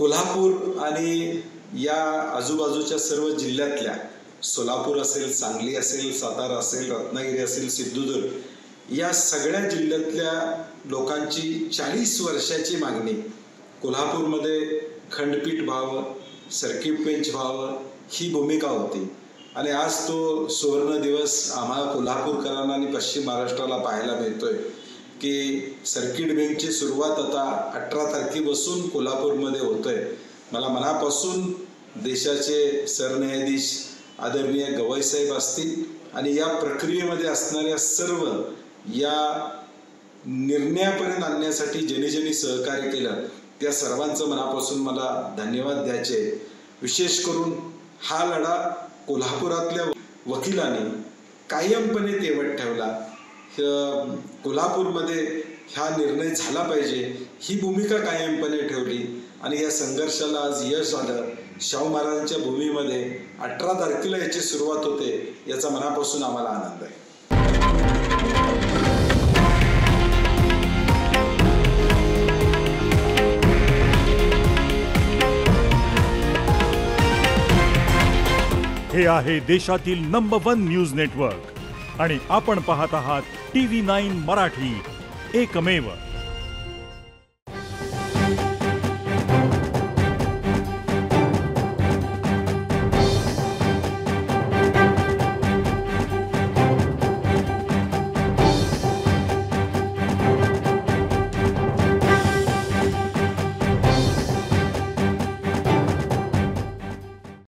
कोल्हापूर आणि या आजूबाजूच्या सर्व जिल्ह्यातल्या सोलापूर असेल, सांगली असेल, सातारा असेल, रत्नागिरी असेल, सिंधुदुर्ग या सगळ्या जिल्ह्यातल्या लोकांची 40 वर्षाची मागणी कोल्हापूरमध्ये खंडपीठ व्हावं, सर्किट बेंच व्हावं ही भूमिका होती. आणि आज तो सुवर्ण दिवस आम्हाला कोल्हापूरकरांना आणि पश्चिम महाराष्ट्राला पाहायला मिळतोय की सर्किट बेंचची सुरुवात आता 18 तारखेपासून कोल्हापूरमध्ये होतोय. मला मनापासून देशाचे सरन्यायाधीश आदरणीय गवईसाहेब असतील आणि या प्रक्रियेमध्ये असणाऱ्या सर्व या निर्णयापर्यंत आणण्यासाठी ज्यांनी सहकार्य केलं त्या सर्वांचं मनापासून मला धन्यवाद द्यायचे. विशेष करून हा लढा कोल्हापुरातल्या वकिलांनी कायमपणे तेवत ठेवला. कोल्हापूरमध्ये हा निर्णय झाला पाहिजे ही भूमिका कायमपणे ठेवली आणि या संघर्षाला आज यश आलं. शाहू महाराजांच्या भूमीमध्ये 18 तारखेला याची सुरुवात होते याचा मनापासून आम्हाला आनंद आहे. हे आहे देशातील नंबर 1 न्यूज नेटवर्क आणि आपण पाहत आहात TV9 मराठी, एकमेव.